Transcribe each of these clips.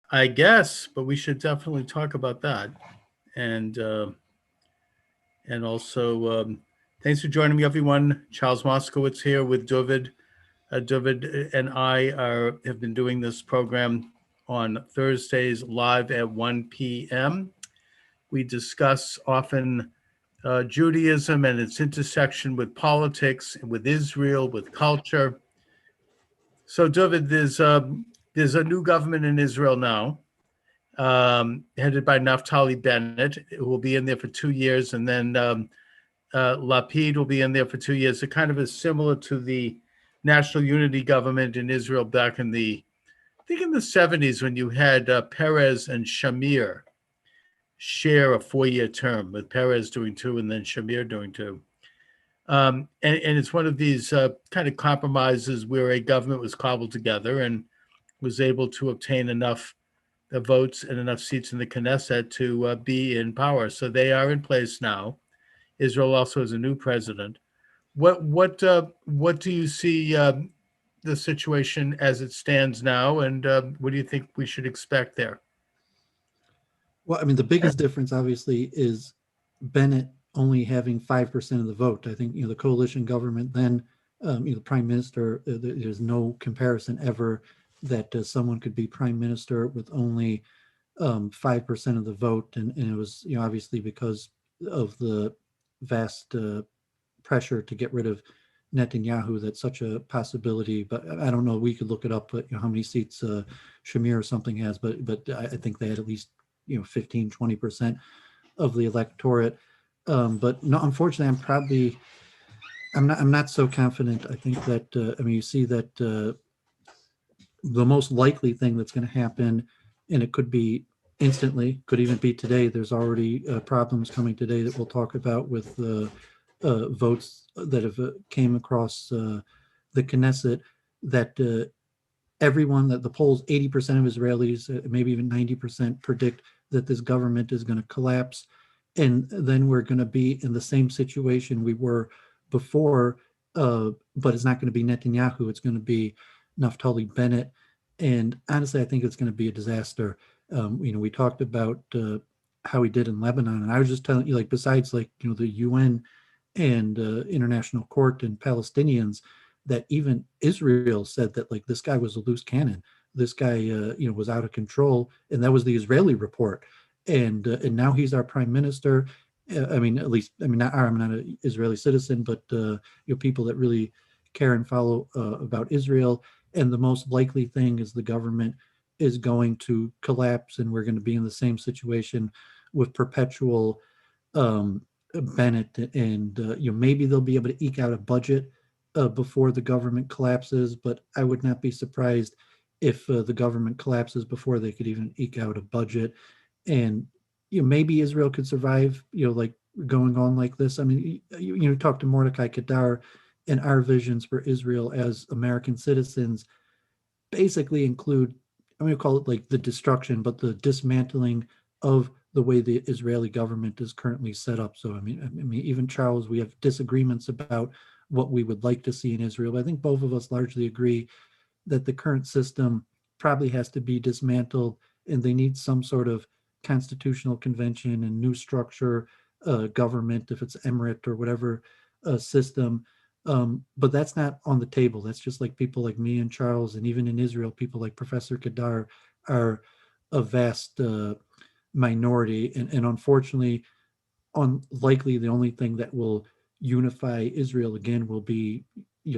I guess, but we should definitely talk about that. And also, thanks for joining me, everyone. Charles Moskowitz here with Dooovid. Dooovid and I have been doing this program on Thursdays live at 1 p.m. We discuss often Judaism and its intersection with politics, with Israel, with culture. So, David, there's a new government in Israel now, headed by Naftali Bennett, who will be in there for 2 years, and then Lapid will be in there for 2 years. It kind of is similar to the national unity government in Israel back in I think in the 70s when you had Perez and Shamir share a 4-year term, with Perez doing two and then Shamir doing two. And it's one of these kind of compromises where a government was cobbled together and was able to obtain enough votes and enough seats in the Knesset to be in power. So they are in place now. Israel also has a new president. What do you see the situation as it stands now, and what do you think we should expect there? Well, I mean, the biggest difference obviously is Bennett only having 5% of the vote. I think the coalition government then, the prime minister. There's no comparison ever that someone could be prime minister with only 5% of the vote, and it was obviously because of the vast pressure to get rid of Netanyahu that's such a possibility. But I don't know. We could look it up. But how many seats Shamir or something has? But I think they had at least 15-20% of the electorate. But no, unfortunately, I'm not so confident. I think that you see that the most likely thing that's going to happen, and it could be instantly, could even be today. There's already problems coming today that we'll talk about with votes that have came across the Knesset, that everyone, that the polls, 80% of Israelis, maybe even 90%, predict that this government is going to collapse. And then we're going to be in the same situation we were before, but it's not going to be Netanyahu. It's going to be Naftali Bennett. And honestly, I think it's going to be a disaster. We talked about how he did in Lebanon. And I was just telling you, besides the UN and International Court and Palestinians, that even Israel said that this guy was a loose cannon. This guy, was out of control, and that was the Israeli report. And now he's our prime minister. At least, I'm not an Israeli citizen, but people that really care and follow about Israel. And the most likely thing is the government is going to collapse, and we're going to be in the same situation with perpetual Bennett. And maybe they'll be able to eke out a budget before the government collapses, but I would not be surprised if the government collapses before they could even eke out a budget. And maybe Israel could survive, going on like this. I mean, you talk to Mordecai Kedar, and our visions for Israel as American citizens basically include, I'm going to call it the destruction, but the dismantling of the way the Israeli government is currently set up. So, even Charles, we have disagreements about what we would like to see in Israel. But I think both of us largely agree that the current system probably has to be dismantled, and they need some sort of constitutional convention and new structure, government, if it's emirate or whatever system. But that's not on the table. That's just people like me and Charles, and even in Israel, people like Professor Kedar are a vast minority. And unfortunately, unlikely the only thing that will unify Israel again will be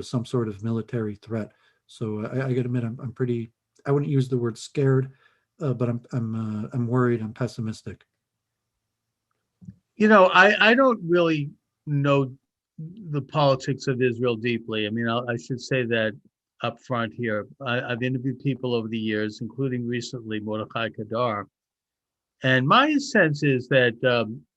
some sort of military threat. So I got to admit, I'm pretty. I wouldn't use the word scared, but I'm worried. I'm pessimistic. I don't really know the politics of Israel deeply. I should say that up front here. I've interviewed people over the years, including recently Mordecai Kedar. And my sense is that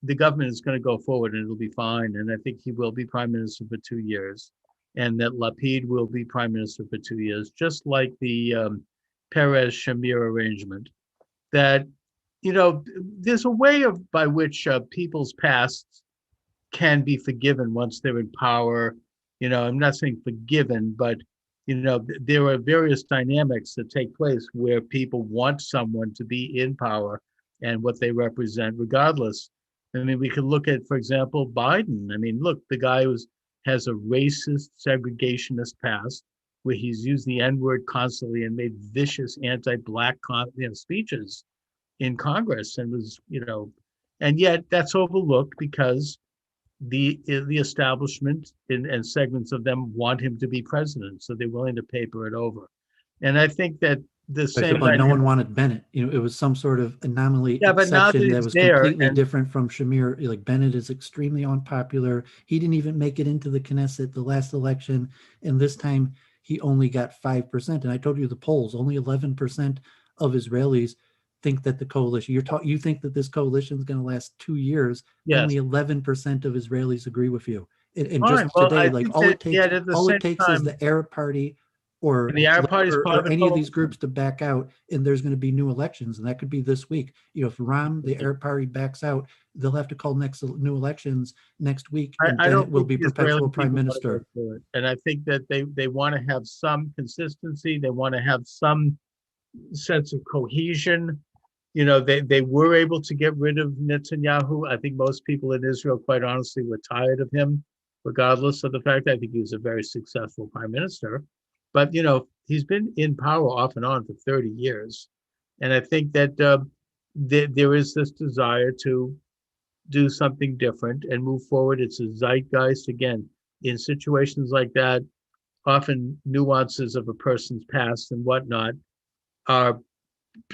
the government is going to go forward and it'll be fine. And I think he will be prime minister for 2 years, and that Lapid will be prime minister for 2 years, just like the Perez Shamir arrangement. That, there's a way by which people's pasts can be forgiven once they're in power. I'm not saying forgiven, but there are various dynamics that take place where people want someone to be in power and what they represent regardless. I mean, we could look at, for example, Biden. I mean, look, the guy has a racist, segregationist past where he's used the N-word constantly and made vicious anti-Black speeches in Congress, and and yet that's overlooked because the establishment and segments of them want him to be president, so they're willing to paper it over. And I think that the same. But no one wanted Bennett. It was some sort of anomaly But now exception that was completely and different from Shamir. Like, Bennett is extremely unpopular. He didn't even make it into the Knesset the last election, and this time he only got 5%. And I told you the polls, only 11% of Israelis think that the coalition, you think that this coalition is going to last 2 years. Yes. Only 11% of Israelis agree with you. And Fine. just Well, today, I like, think all that, it takes, yeah, at the all same it takes time- is the Arab Party or And the Arab Party is part of the any of these coalition. groups to back out, and there's going to be new elections, and that could be this week. If Ram, the Arab Party, backs out, they'll have to call new elections next week, and I don't Bennett will think be the Israeli perpetual people prime wanna minister. go through it. And I think that they want to have some consistency. They want to have some sense of cohesion. They were able to get rid of Netanyahu. I think most people in Israel, quite honestly, were tired of him, regardless of the fact that I think he was a very successful prime minister. But, he's been in power off and on for 30 years. And I think that there is this desire to do something different and move forward. It's a zeitgeist. Again, in situations like that, often nuances of a person's past and whatnot are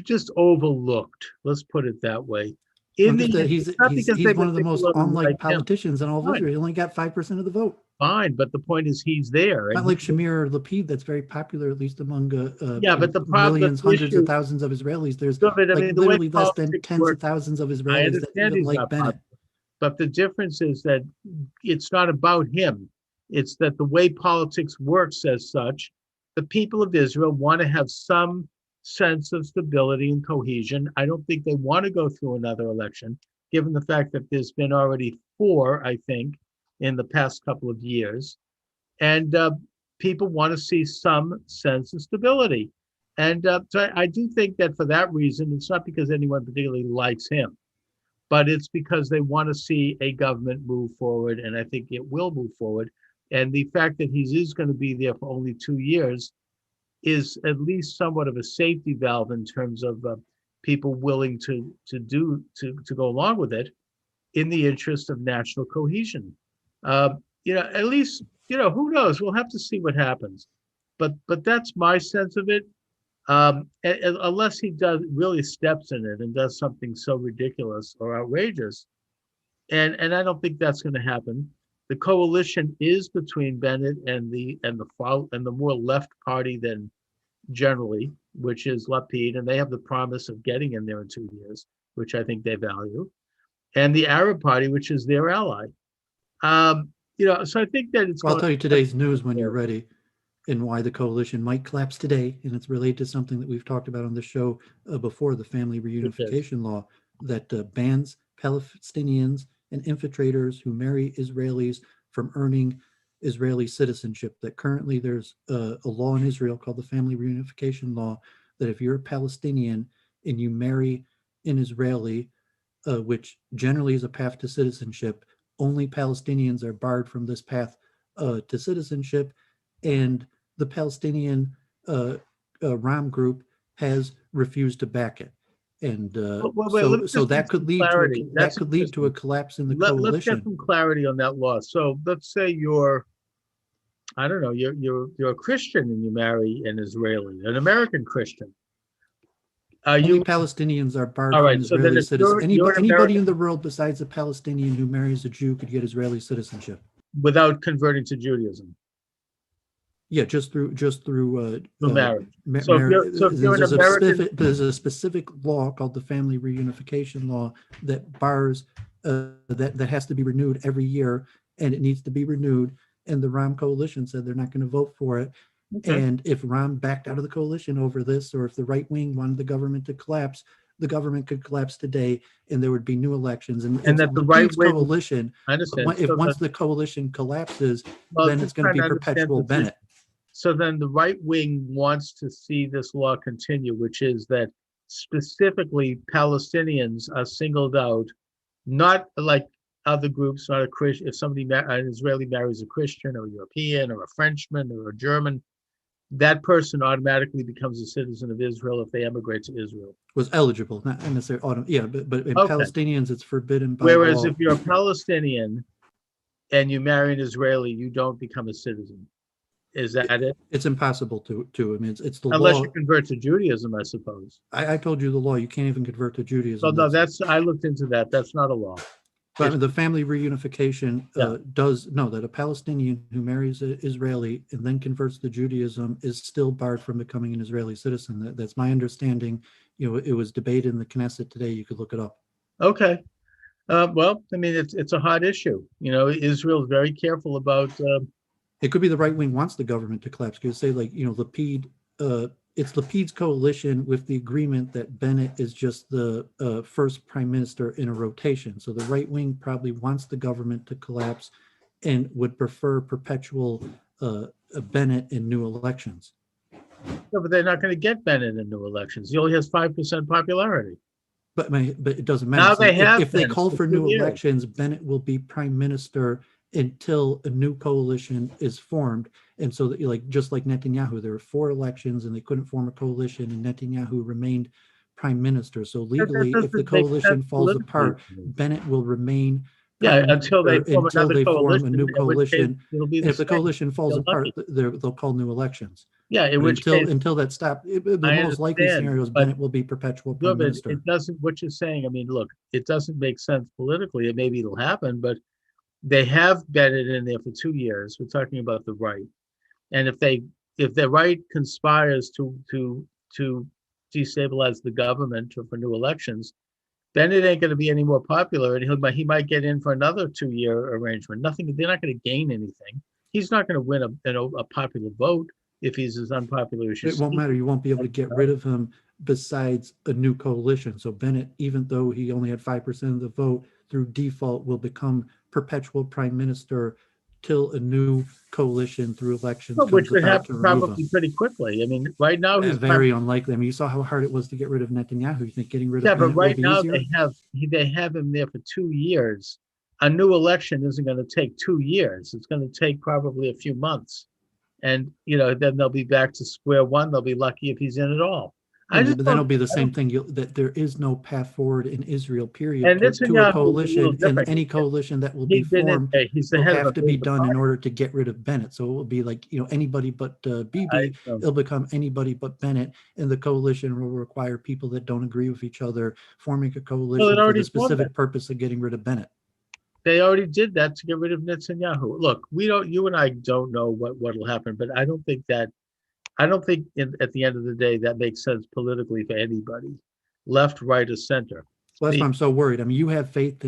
just overlooked. Let's put it that way. He's one of the most unlike politicians in all of Fine. Israel. He only got 5% of the vote. Fine, but the point is he's there. Not like Shamir or Lapid, that's very popular, at least among but the millions, hundreds issue, of thousands of Israelis. There's literally less than tens of thousands of Israelis that like Bennett. Popular. But the difference is that it's not about him. It's that the way politics works as such, the people of Israel want to have some sense of stability and cohesion. I don't think they want to go through another election, given the fact that there's been already 4, I think, in the past couple of years. And people want to see some sense of stability. And so I do think that for that reason, it's not because anyone particularly likes him, but it's because they want to see a government move forward, and I think it will move forward. And the fact that he is going to be there for only 2 years is at least somewhat of a safety valve in terms of people willing to go along with it in the interest of national cohesion. At least, who knows? We'll have to see what happens. But that's my sense of it. Unless he really steps in it and does something so ridiculous or outrageous. And I don't think that's going to happen. The coalition is between Bennett and the more left party than generally, which is Lapid, and they have the promise of getting in there in 2 years, which I think they value, and the Arab Party, which is their ally. So I think that it's. Well, I'll tell you today's news when you're ready, and why the coalition might collapse today, and it's related to something that we've talked about on the show before: the family reunification law that bans Palestinians and infiltrators who marry Israelis from earning Israeli citizenship. That currently there's a law in Israel called the family reunification law that if you're a Palestinian and you marry an Israeli, which generally is a path to citizenship, only Palestinians are barred from this path to citizenship. And the Palestinian Ram group has refused to back it. And so that could lead to a collapse in the coalition. Let's get some clarity on that law. So let's say you're a Christian and you marry an Israeli, an American Christian. Only Palestinians are barred from Israeli citizenship. Anybody in the world besides a Palestinian who marries a Jew could get Israeli citizenship without converting to Judaism. Yeah, just through marriage. There's a specific law called the family reunification law that bars that has to be renewed every year, and it needs to be renewed. And the Ram coalition said they're not going to vote for it. Okay. And if Ram backed out of the coalition over this, or if the right wing wanted the government to collapse, the government could collapse today, and there would be new elections. And that the right wing coalition. I understand. Once the coalition collapses, then it's going to be perpetual Bennett. So then the right wing wants to see this law continue, which is that specifically Palestinians are singled out, not like other groups, not a Christian. If an Israeli marries a Christian or a European or a Frenchman or a German, that person automatically becomes a citizen of Israel if they emigrate to Israel. Was eligible, not necessarily yeah, but in Okay. Palestinians, it's forbidden by Whereas law. if you're a Palestinian and you marry an Israeli, you don't become a citizen. Is that it? It's impossible to. I mean, it's the Unless law. you convert to Judaism, I suppose. I told you the law. You can't even convert to Judaism. Well, no, I looked into that. That's not a law. But the family reunification Yeah. does know that a Palestinian who marries an Israeli and then converts to Judaism is still barred from becoming an Israeli citizen. That's my understanding. You know, it was debated in the Knesset today. You could look it up. Okay. Well, I mean, it's a hot issue. You know, Israel is very careful about. It could be the right wing wants the government to collapse. Because say like, you know, Lapid, it's Lapid's coalition with the agreement that Bennett is just the first prime minister in a rotation. So the right wing probably wants the government to collapse and would prefer perpetual Bennett in new elections. No, but they're not going to get Bennett in new elections. He only has 5% popularity. But it doesn't matter. Now So they have if they been call for for 2 new years. elections, Bennett will be prime minister until a new coalition is formed. And so that, like, just like Netanyahu, there were 4 elections and they couldn't form a coalition, and Netanyahu remained prime minister. So legally, if the doesn't make coalition sense falls politically apart, to me. Bennett will remain Yeah, prime until they minister form until another they form a coalition, new in which case coalition. it'll be And the if the same. coalition falls You're apart, lucky. they'll call new elections. Yeah, in But which case, until that stops, the I most likely understand, scenario is but Bennett will be perpetual prime Dooovid, minister. it doesn't. What you're saying, I mean, look, it doesn't make sense politically. Maybe it'll happen, but they have Bennett in there for 2 years. We're talking about the right, and if the right conspires to destabilize the government or for new elections, Bennett ain't going to be any more popular, and he might get in for another 2-year arrangement. Nothing. They're not going to gain anything. He's not going to win a popular vote if he's as unpopular as you It won't matter. You won't be able to get rid of him besides a new coalition. So Bennett, even though he only had 5% of the vote, through default will become perpetual prime minister till a new coalition through elections Which comes would about to happen remove probably him. pretty quickly. I mean, right now he's Very unlikely. I mean, you saw how hard it was to get rid of Netanyahu. You think getting rid yeah, of but Bennett will right be now easier? they have him there for 2 years. A new election isn't going to take 2 years. It's going to take probably a few months, and then they'll be back to square one. They'll be lucky if he's in at all. But then it'll be the same thing. That there is no path forward in Israel, period, And to a Netanyahu coalition, and any coalition that will be formed he's the will head of have to be done in party. order to get rid of Bennett. So it will be like, anybody but Bibi. It'll become anybody but Bennett, and the coalition will require people that don't agree with each other forming a coalition for the specific purpose of getting rid of Bennett. They already did that to get rid of Netanyahu. Look, you and I don't know what'll happen, but I don't think at the end of the day that makes sense politically for anybody, left, right, or center. Well, that's why I'm so worried. I mean, you have faith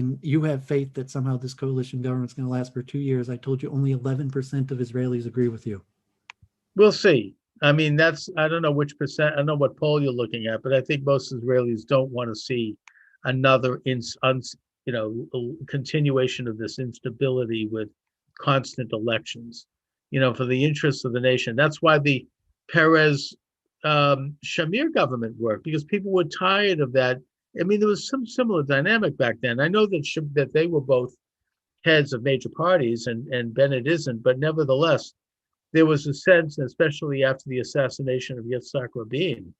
that somehow this coalition government's going to last for 2 years. I told you only 11% of Israelis agree with you. We'll see. I mean, I don't know which percent. I don't know what poll you're looking at, but I think most Israelis don't want to see another continuation of this instability with constant elections. For the interests of the nation. That's why the Perez Shamir government worked, because people were tired of that. I mean, there was some similar dynamic back then. I know that they were both heads of major parties, and Bennett isn't, but nevertheless, there was a sense, especially after the assassination of Yitzhak Rabin,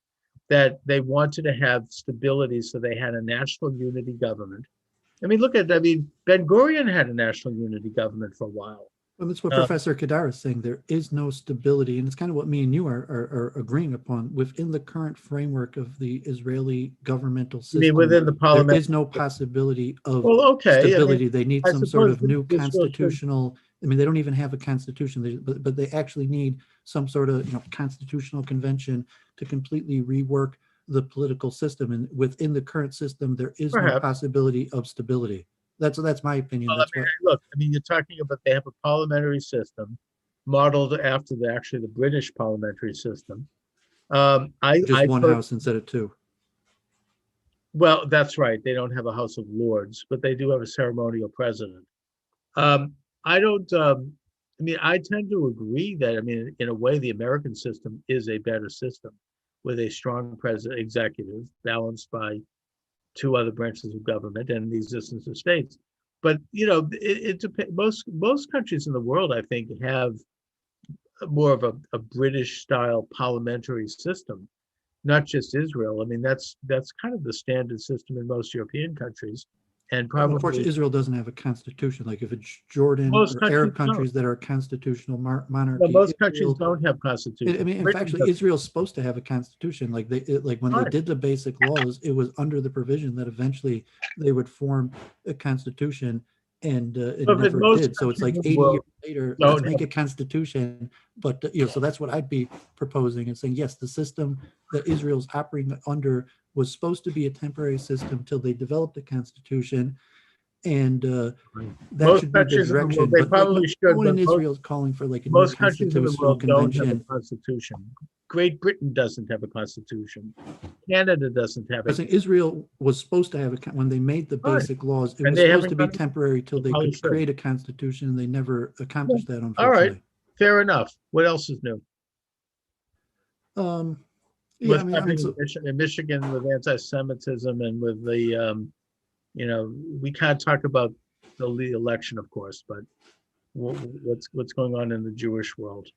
that they wanted to have stability, so they had a national unity government. I mean, Ben-Gurion had a national unity government for a while. Well, that's what Professor Kedar is saying. There is no stability, and it's kind of what me and you are agreeing upon. Within the current framework of the Israeli governmental system, you mean within the parliament, there is no possibility of stability. They need some sort of new constitutional. I mean, they don't even have a constitution, but they actually need some sort of constitutional convention to completely rework the political system. And within the current system, there is no possibility of stability. That's my opinion. Well, you're talking about they have a parliamentary system modeled after the British parliamentary system. Just one house instead of 2. Well, that's right. They don't have a House of Lords, but they do have a ceremonial president. I don't. I mean, I tend to agree that, I mean, in a way, the American system is a better system with a strong president executive balanced by two other branches of government and the existence of states. But it depends. Most countries in the world, I think, have more of a British style parliamentary system, not just Israel. I mean, that's kind of the standard system in most European countries, and Well, unfortunately, probably Israel doesn't have a constitution. Like if it's Jordan most or countries Arab don't. countries that are constitutional Well, monarchy, most countries Israel. don't have I constitutions. mean, in fact, Britain actually, doesn't. Israel's supposed to have a constitution. Like like when they Right. did the basic laws, it was under the provision that eventually they would form a constitution, and it But never most did. So it's countries like in the 80 years world later, let's don't make have. a constitution. But so that's what I'd be proposing and saying, yes, the system that Israel's operating under was supposed to be a temporary system till they developed a constitution, and that Most should be the countries in the world, direction. they But like probably no should, one but in Israel is calling for like a new most countries in the constitutional world don't have a convention. constitution. Great Britain doesn't have a constitution. Canada doesn't have I a. think Israel was supposed to have when they made the Right. basic laws, it And was they supposed to haven't be done it. temporary till They they probably could should. create a constitution, and they never Yeah. accomplished that, All right, unfortunately. fair enough. What else is new? Um, yeah, What's I mean, happening so in Michigan with anti-Semitism and with the, we can't talk about the election, of course, but what's going on in the Jewish world?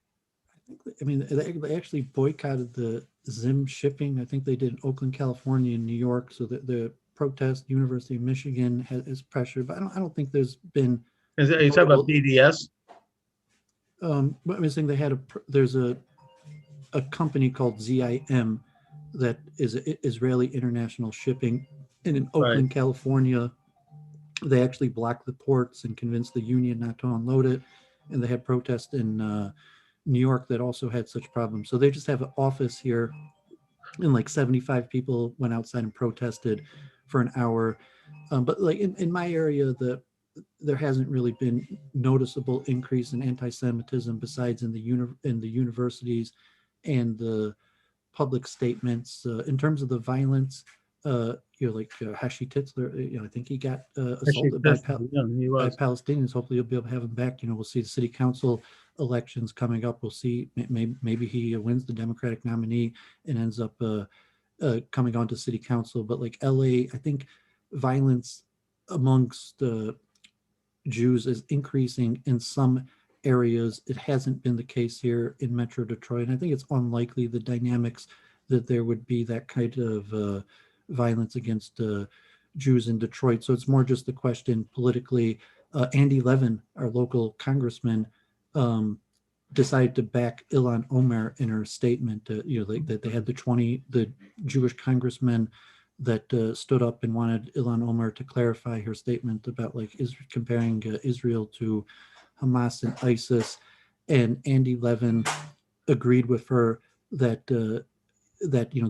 I mean, they actually boycotted the Zim shipping. I think they did in Oakland, California, and New York. So the protest, University of Michigan has pressure, but I don't think there's been Are you talking about notable. BDS? But I'm saying they had there's a company called ZIM that is Israeli International Shipping, and in Right. Oakland, California, they actually blocked the ports and convinced the union not to unload it, and they had protests in New York that also had such problems. So they just have an office here, and like 75 people went outside and protested for an hour. But like in my area, there hasn't really been noticeable increase in anti-Semitism besides in the universities and the public statements. In terms of the violence, like Hashi Titzler, I think he got Actually, assaulted he by was. Palestinians. Hopefully, you'll be able to have him back. We'll see the city council elections coming up. We'll see. Maybe he wins the Democratic nominee and ends up coming on to city council. But like LA, I think violence amongst Jews is increasing in some areas. It hasn't been the case here in Metro Detroit. And I think it's unlikely the dynamics that there would be that kind of violence against Jews in Detroit. So it's more just the question politically. Andy Levin, our local congressman, decided to back Ilhan Omar in her statement. Like that they had the Jewish congressmen that stood up and wanted Ilhan Omar to clarify her statement about like comparing Israel to Hamas and ISIS, and Andy Levin agreed with her that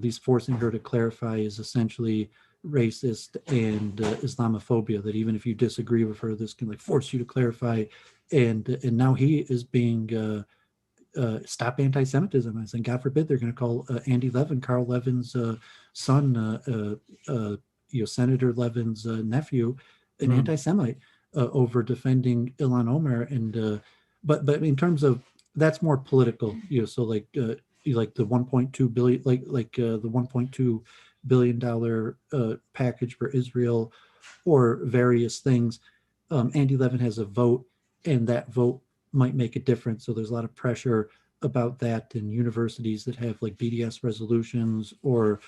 these forcing her to clarify is essentially racist and Islamophobia. That even if you disagree with her, this can like force you to clarify, and now he is being stop anti-Semitism. I think, God forbid, they're going to call Andy Levin, Carl Levin's son, Senator Levin's nephew, an anti-Semite over defending Ilhan Omar. And but in terms of that's more political, so like the 1.2 billion, the 1.2 billion dollar package for Israel, or various things. Andy Levin has a vote, and that vote might make a difference. So there's a lot of pressure about that in universities that have like BDS resolutions, or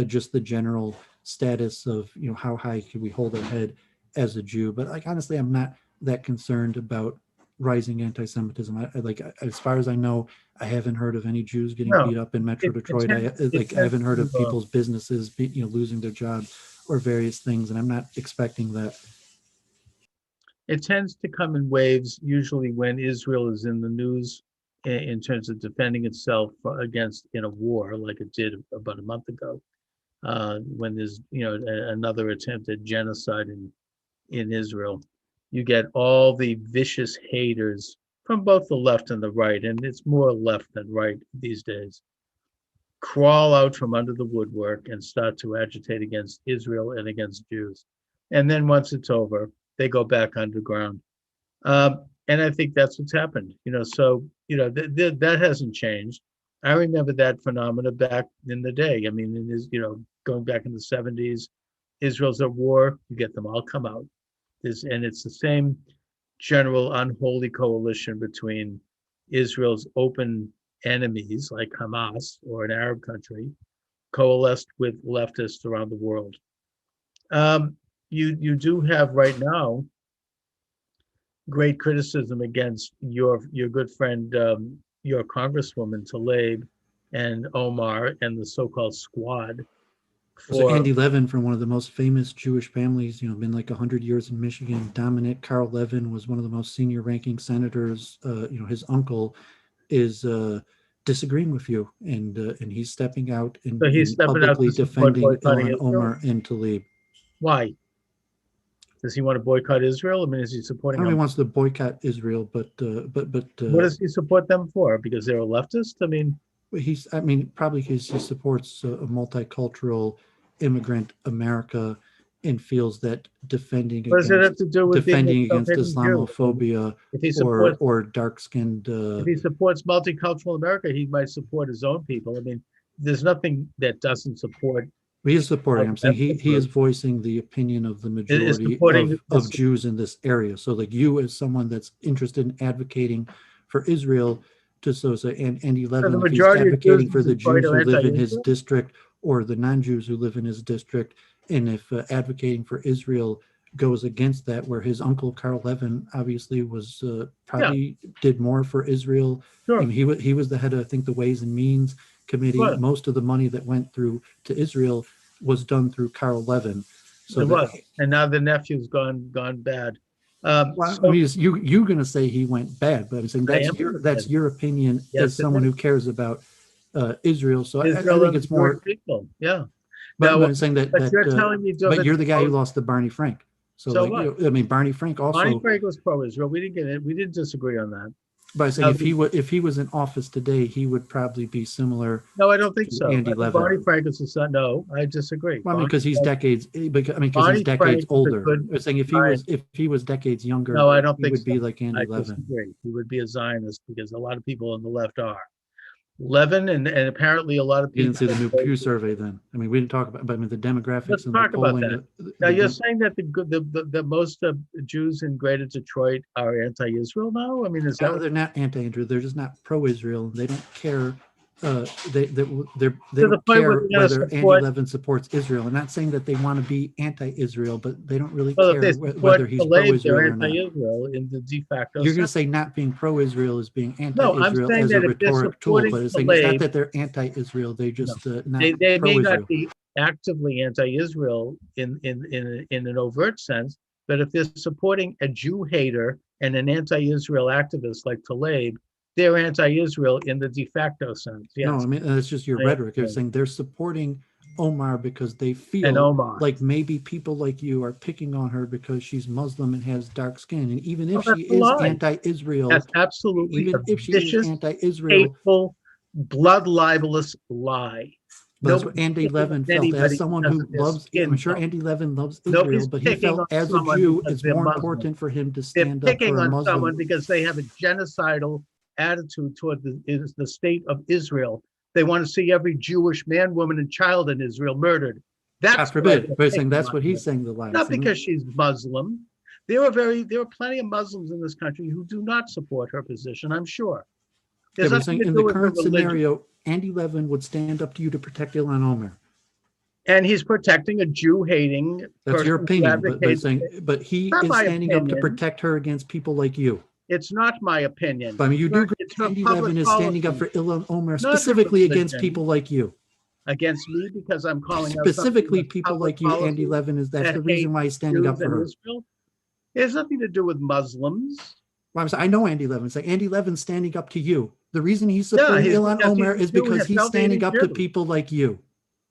just the general status of, how high can we hold our head as a Jew. But like, honestly, I'm not that concerned about rising anti-Semitism. As far as I know, I haven't heard of any Jews getting No, beat up in Metro it Detroit. I tends haven't heard to, of people's businesses losing their jobs or various things, and I'm not expecting that. it tends to come in waves, usually when Israel is in the news in terms of defending itself against in a war, like it did about a month ago, when there's another attempt at genocide in Israel. You get all the vicious haters from both the left and the right, and it's more left than right these days, crawl out from under the woodwork and start to agitate against Israel and against Jews. And then once it's over, they go back underground. And I think that's what's happened. So that hasn't changed. I remember that phenomena back in the day. I mean, going back in the 70s, Israel's at war, you get them all come out. And it's the same general unholy coalition between Israel's open enemies like Hamas or an Arab country coalesced with leftists around the world. You do have right now great criticism against your good friend, your Congresswoman Tlaib and Omar and the so-called squad. So Andy Levin, from one of the most famous Jewish families, been like 100 years in Michigan. Dominic Carl Levin was one of the most senior ranking senators. His uncle is disagreeing with you, and he's stepping out and So he's stepping out publicly to support defending boycotting Ilhan Israel? Omar and Tlaib. Why? Does he want to boycott Israel? I mean, is he I supporting don't know if he them? wants to boycott Israel, but What does he support them for? Because they're a leftist? I mean, probably because he supports a multicultural immigrant America and feels that defending what does it have to do with being a against self-hating Jew? Islamophobia If he supports or dark-skinned if he supports multicultural America, he might support his own people. I mean, there's nothing that doesn't support. he is supporting. I'm saying he is voicing the opinion of the majority of Jews in this area. So like you as someone that's interested in advocating for Israel, and Andy Levin, if he's advocating for the Jews who live in his district or the non-Jews who live in his district, and if advocating for Israel goes against that, where his uncle Carl Levin obviously was probably did more for Israel. Sure. I mean, he was the head of, I think, the Ways and Means Committee. Right. Most of the money that went through to Israel was done through Carl Levin. So it was, and now the nephew's gone bad. Well, I mean, you're going to say he went bad, but I'm saying that's your opinion as someone who cares about Israel. So Israel, I think it's more people. Yeah. But I'm saying that you're telling me, but you're the guy who lost to Barney Frank. So what? I mean, Barney Frank also. Barney Frank was pro-Israel. We didn't get it. We didn't disagree on that. But I say if he was in office today, he would probably be similar. No, I don't think so. Andy Levin. Barney Frank is the son. No, I disagree. Well, I mean, because he's decades. Because he's decades older. I'm saying if he was decades younger, no, I don't think he would be like Andy Levin. Disagree. He would be a Zionist because a lot of people on the left are. Levin and apparently a lot of people. You didn't see the new Pew survey then. I mean, we didn't talk about, but I mean, the demographics. Let's and talk the polling, about that. Now you're saying that the most Jews in Greater Detroit are anti-Israel now? I mean, is that they're not anti-Israel? They're just not pro-Israel. They don't care. They don't care whether Andy Levin supports Israel. I'm not saying that they want to be anti-Israel, but they don't really care whether he's pro-Israel or not. Anti-Israel in the de facto. You're going to say not being pro-Israel is being anti-Israel I'm as a rhetoric tool, but it's not that they're anti-Israel. They just not they may pro-Israel. not be actively anti-Israel in an overt sense, but if they're supporting a Jew hater and an anti-Israel activist like Tlaib, they're anti-Israel in the de facto sense. Yes. No, I mean, that's just your rhetoric. They're saying they're supporting Omar because they feel like maybe people like you are picking on her because she's Muslim and has dark skin. And even if she is anti-Israel, that's absolutely even if she is anti-Israel, hateful, blood libelous lie. But that's what Andy Levin felt as someone who loves. I'm sure Andy Levin loves Israel, but he felt as a Jew, it's more important for him to stand up for a Muslim. On someone because they have a genocidal attitude toward the state of Israel. They want to see every Jewish man, woman, and child in Israel murdered. That's forbid. But saying that's what he's saying. The last, not because she's Muslim. There are plenty of Muslims in this country who do not support her position. I'm sure. In the current scenario, Andy Levin would stand up to you to protect Ilhan Omar. And he's protecting a Jew-hating. That's your opinion, but he is standing up to protect her against people like you. It's not my opinion. But I mean, you do. Andy Levin is standing up for Ilhan Omar specifically against people like you. Against me because I'm calling specifically people like you. Andy Levin is that's the reason why he's standing up for her. Israel. It has nothing to do with Muslims. Well, I know Andy Levin. It's like Andy Levin's standing up to you. The reason he's supporting Ilhan Omar is because he's standing up to people like you.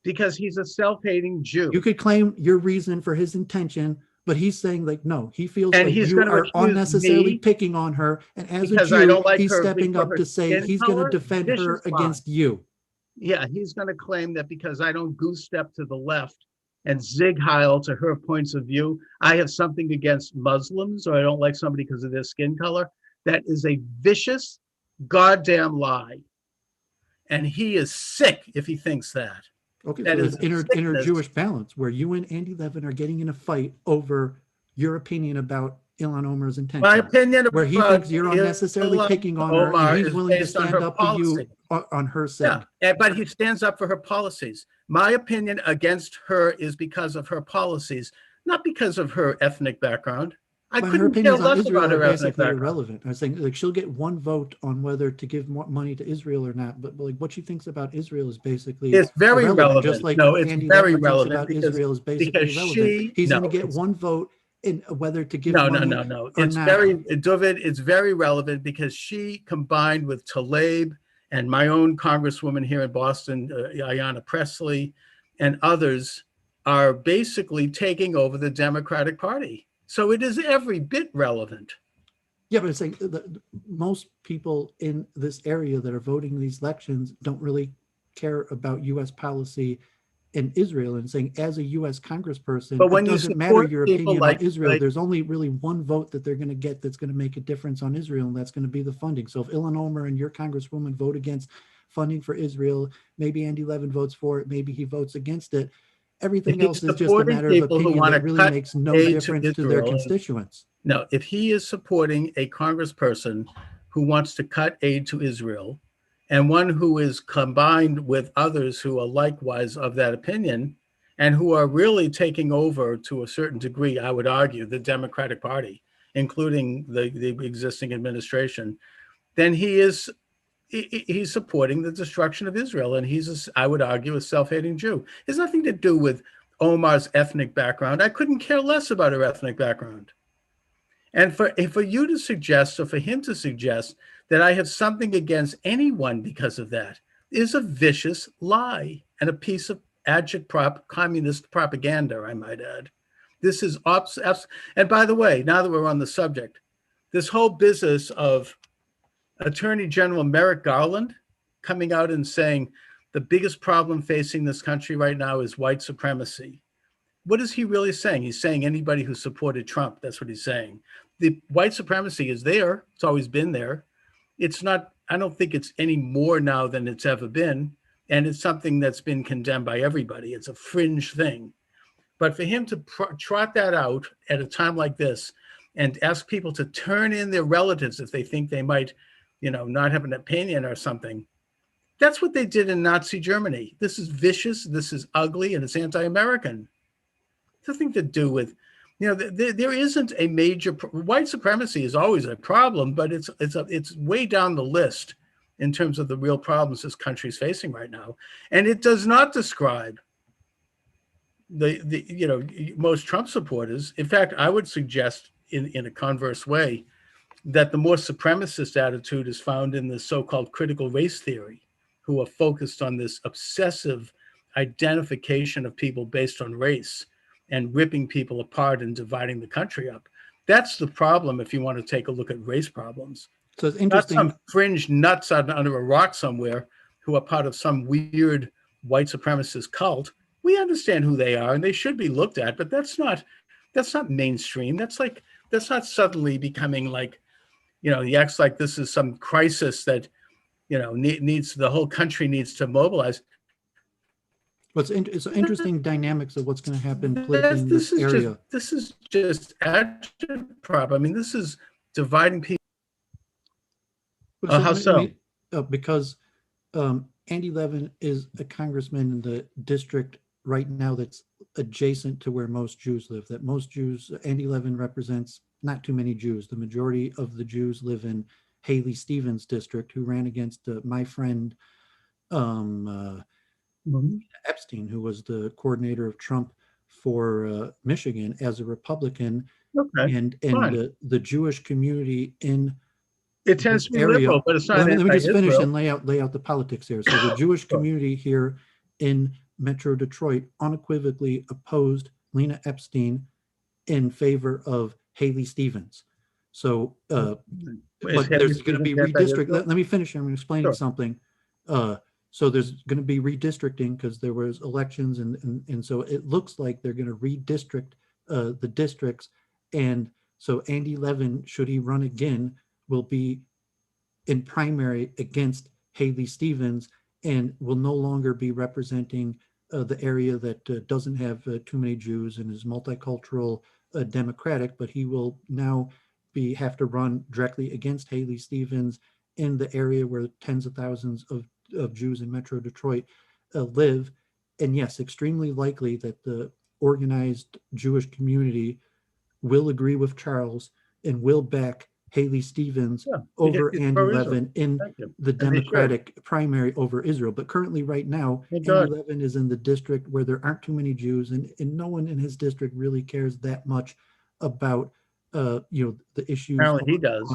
Because he's a self-hating Jew. You could claim your reason for his intention, but he's saying like, no, he feels like you are unnecessarily picking on her. And as a Jew, he's stepping up to say he's going to defend her against you. Yeah, he's going to claim that because I don't goose step to the left and zig heil to her points of view, I have something against Muslims or I don't like somebody because of their skin color. That is a vicious, goddamn lie. And he is sick if he thinks that. Okay, That so is there's inner Jewish balance where you and Andy Levin are getting in a fight over your opinion about Ilhan Omar's intentions. My opinion where he thinks you're unnecessarily picking on her, and he's willing to stand up to you on her sake. Yeah, but he stands up for her policies. My opinion against her is because of her policies, not because of her ethnic background. I But her couldn't care opinions on less Israel about are her ethnic basically background. irrelevant. I was saying, like, she'll get one vote on whether to give more money to Israel or not, but like what she thinks about Israel is basically It's very relevant. Just like No, it's Andy very Levin thinks relevant about Israel is basically irrelevant. He's going to get one vote in whether to give money no. or It's not. very, Dooovid, it's very relevant because she combined with Tlaib and my own congresswoman here in Boston, Ayanna Pressley, and others are basically taking over the Democratic Party. So it is every bit relevant. Yeah, but it's like most people in this area that are voting these elections don't really care about U.S. policy in Israel, and saying as a U.S. congressperson, but when it doesn't matter your opinion on Israel. There's only really one vote that they're going to get that's going to make a difference on Israel, and that's going to be the funding. So if Ilhan Omar and your congresswoman vote against funding for Israel, maybe Andy Levin votes for it, maybe he votes against it. Everything else is just a matter of opinion that really makes no difference to their constituents. No, if he is supporting a congressperson who wants to cut aid to Israel, and one who is combined with others who are likewise of that opinion, and who are really taking over to a certain degree, I would argue, the Democratic Party, including the existing administration, then he's supporting the destruction of Israel, and he's, I would argue, a self-hating Jew. It has nothing to do with Omar's ethnic background. I couldn't care less about her ethnic background. And for you to suggest, or for him to suggest, that I have something against anyone because of that is a vicious lie and a piece of agitprop communist propaganda, I might add. This is and by the way, now that we're on the subject, this whole business of Attorney General Merrick Garland coming out and saying the biggest problem facing this country right now is white supremacy. What is he really saying? He's saying anybody who supported Trump, that's what he's saying. The white supremacy is there. It's always been there. It's not, I don't think it's any more now than it's ever been. And it's something that's been condemned by everybody. It's a fringe thing. But for him to trot that out at a time like this and ask people to turn in their relatives if they think they might, not have an opinion or something, that's what they did in Nazi Germany. This is vicious, this is ugly, and it's anti-American. Nothing to do with, there isn't a major white supremacy is always a problem, but it's way down the list in terms of the real problems this country is facing right now, and it does not describe the most Trump supporters. In fact, I would suggest in a converse way that the more supremacist attitude is found in the so-called critical race theory, who are focused on this obsessive identification of people based on race and ripping people apart and dividing the country up. That's the problem if you want to take a look at race problems. So it's interesting. Not some fringe nuts under a rock somewhere who are part of some weird white supremacist cult. We understand who they are and they should be looked at, but that's not mainstream. That's not suddenly becoming like, he acts like this is some crisis that, needs the whole country needs to mobilize. It's interesting dynamics of what's going to happen politically in this area. This is just agitprop. I mean, this is dividing people. How so? Because Andy Levin is a congressman in the district right now that's adjacent to where most Jews live. That most Jews, Andy Levin represents not too many Jews. The majority of the Jews live in Haley Stevens' district, who ran against my friend Epstein, who was the coordinator of Trump for Michigan as a Republican. Okay, and the Jewish community in it tends to be liberal, but it's not. Let me just finish and lay out the politics here. So the Jewish community here in Metro Detroit unequivocally opposed Lena Epstein in favor of Haley Stevens. So, but there's going to be redistricting. Let me finish. I'm explaining something. So there's going to be redistricting because there was elections, and so it looks like they're going to redistrict the districts. And so Andy Levin, should he run again, will be in primary against Haley Stevens and will no longer be representing the area that doesn't have too many Jews and is multicultural, democratic, but he will now have to run directly against Haley Stevens in the area where tens of thousands of Jews in Metro Detroit live. And yes, extremely likely that the organized Jewish community will agree with Charles and will back Haley Stevens over Andy Levin in the Democratic primary over Israel. But currently, right now, Andy Levin is in the district where there aren't too many Jews, and no one in his district really cares that much about the issues. Apparently he does.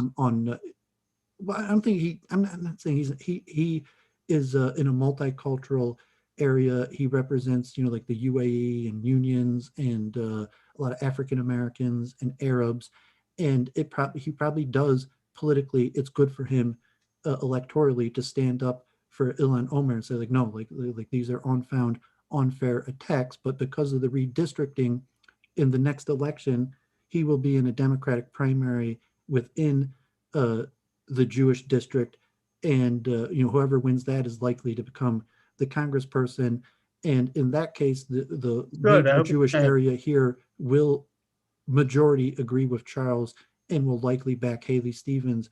Well, I'm not saying he is in a multicultural area. He represents, like the UAE and unions and a lot of African Americans and Arabs. And he probably does politically, it's good for him electorally to stand up for Ilhan Omar and say no, these are unfound, unfair attacks. But because of the redistricting in the next election, he will be in a Democratic primary within the Jewish district. And, whoever wins that is likely to become the congressperson. And in that case, the major Jewish area here will majority agree with Charles and will likely back Haley Stevens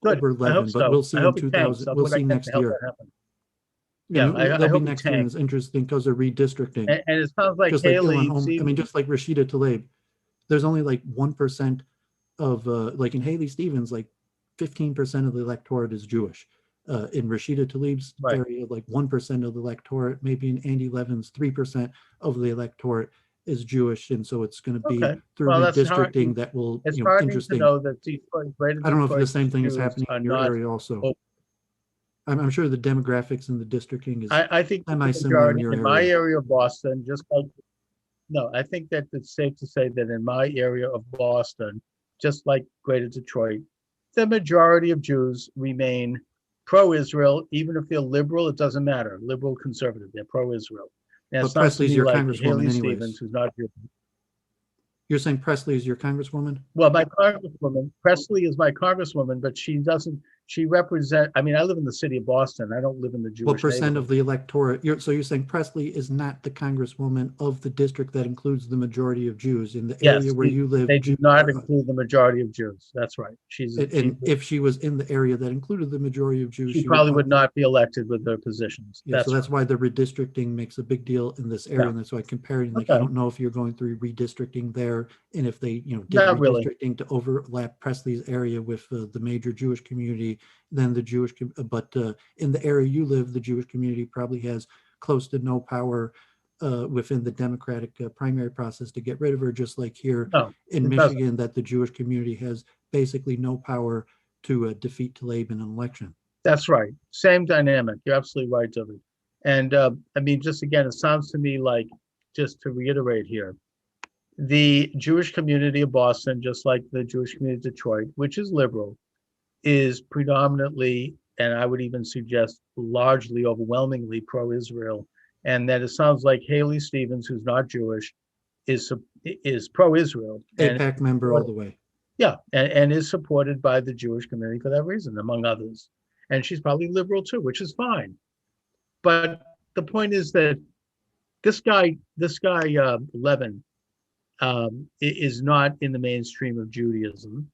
over Levin. But we'll see in 2000. We'll see next year. They'll be next year. And it's interesting because they're redistricting. And it sounds like just Haley. Just like Rashida Tlaib, there's only 1% of in Haley Stevens, 15% of the electorate is Jewish. In Rashida Tlaib's area, 1% of the electorate, maybe in Andy Levin's 3% of the electorate is Jewish, and so it's going to be through redistricting that will. It's interesting. To know that I don't know if the same thing is happening in your area also. I'm sure the demographics and the districting is. I think semi-similar in your area. My area of Boston, I think that it's safe to say that in my area of Boston, just like Greater Detroit, the majority of Jews remain pro-Israel. Even if they're liberal, it doesn't matter. Liberal, conservative, they're pro-Israel. But Presley's your congresswoman Haley anyways. Stevens, who's not Jewish. You're saying Presley is your congresswoman? Well, my congresswoman, Presley is my congresswoman, but she represents, I live in the city of Boston. I don't live in the Jewish What percent of the electorate? So you're saying Presley is not the congresswoman of the district that includes the majority of Jews in the area where you live? They do not include the majority of Jews. That's right. If she was in the area that included the majority of Jews, she probably would not be elected with their positions. So that's why the redistricting makes a big deal in this area, and that's why comparing. I don't know if you're going through redistricting there, and if they did redistricting to overlap Presley's area with the major Jewish community, then the Jewish, but in the area you live, the Jewish community probably has close to no power within the Democratic primary process to get rid of her, just like here in Michigan, that the Jewish community has basically no power to defeat Tlaib in an election. That's right. Same dynamic. You're absolutely right, David. And just again, it sounds to me like, just to reiterate here, the Jewish community of Boston, just like the Jewish community of Detroit, which is liberal, is predominantly, and I would even suggest largely, overwhelmingly pro-Israel. And that it sounds like Haley Stevens, who's not Jewish, is pro-Israel. AIPAC member all the way. Yeah, and is supported by the Jewish community for that reason, among others. And she's probably liberal too, which is fine. But the point is that this guy Levin, is not in the mainstream of Judaism.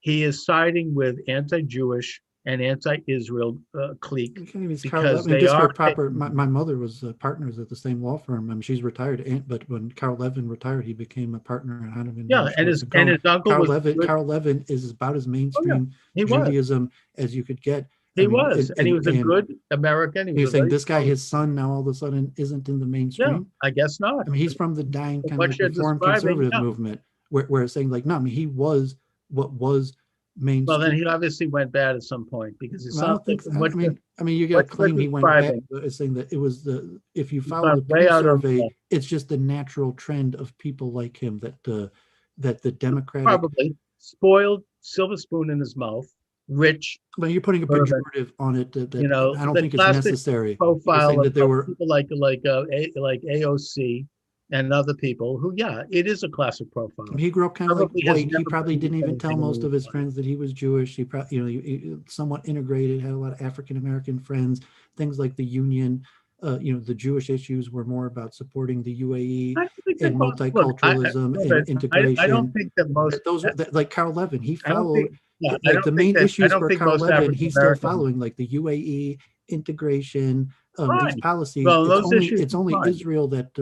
He is siding with anti-Jewish and anti-Israel clique. Because they are proper. My mother was partners at the same law firm. She's retired, but when Carl Levin retired, he became a partner at Hahnemann. And his uncle Carl Levin is about as mainstream Judaism as you could get. He was a good American. You're saying this guy, his son, now all of a sudden isn't in the mainstream? Yeah, I guess not. He's from the dying kind of reform conservative movement, where it's saying he was what was mainstream. Well, then he obviously went bad at some point because it's something. You got to claim he went bad. It's saying that it was if you follow the Pew survey, it's just the natural trend of people like him that the Democratic probably spoiled, silver spoon in his mouth. Rich, but you're putting a pejorative on it that I don't think it's necessary. Profile of people like AOC, and other people who, yeah, it is a classic profile. He grew up kind of like Probably has white. He never probably believed didn't even tell anything most of his otherwise. friends that he was Jewish. He probably, he somewhat integrated, had a lot of African American friends. Things like the union, the Jewish issues were more about supporting the UAE I don't think that and most, look, multiculturalism no, and I don't integration. think that most, Those like Carl Levin, he I don't followed think, yeah, I like the don't think main that, I issues don't for think Carl most Levin. African He's still Americans, following like the UAE integration, these fine. policies. Well, those issues It's are only fine. Israel that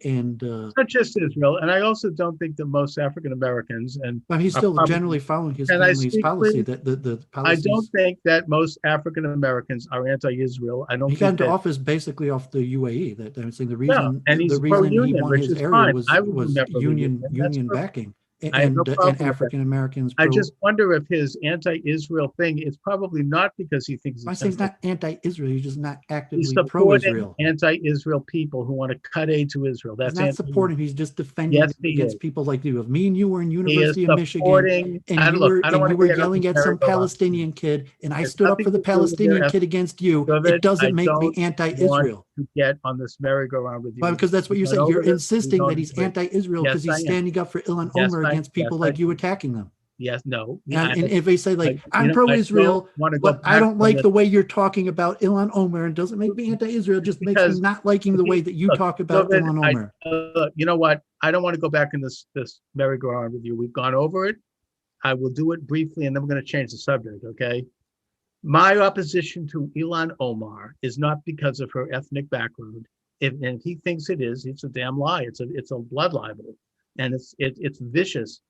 and It's not just Israel, and I also don't think that most African Americans but he's are still probably, generally following his can I family's speak, policy. please? That the I don't policies think that most African Americans are anti-Israel. I he don't got think into that, office basically off the UAE. That I'm saying yeah, and the he's reason he pro-union, won which his is area fine. I was a was member of the union. That's union perfect. backing I have no and problem with that. African Americans I pro. just wonder if his anti-Israel thing is probably not because he thinks I it's say he's sensitive. not anti-Israel. He's just not He's actively supporting pro-Israel. anti-Israel people who want to cut aid to Israel. He's That's not anti-Israel. supporting. He's just defending Yes, he is. against people like you. If me and you were in He is University of Michigan supporting. and And look, I don't and want you to were get on this yelling at some merry-go-round. Palestinian kid, and I There's stood up nothing for the to do with Palestinian kid against you, of it it. I doesn't make me don't want anti-Israel. to get on this merry-go-round with you. Well, because that's what We you're went saying. You're over this. We insisting that don't he's agree. anti-Israel Yes, because I he's am. standing up for Ilan Yes, Omer against people like you attacking them. Yes, no. And if they say like I'm I don't pro-Israel, want to go but I back don't on like this the way you're talking about Ilan Omer, and doesn't make me anti-Israel. It just makes me because not liking the way that you look, talk about Dooovid, Ilan Omer. you know what? I don't want to go back in this merry-go-round with you. We've gone over it. I will do it briefly, and then we're going to change the subject. Okay. My opposition to Ilan Omar is not because of her ethnic background. And if he thinks it is, it's a damn lie. It's a blood libel, and it's vicious.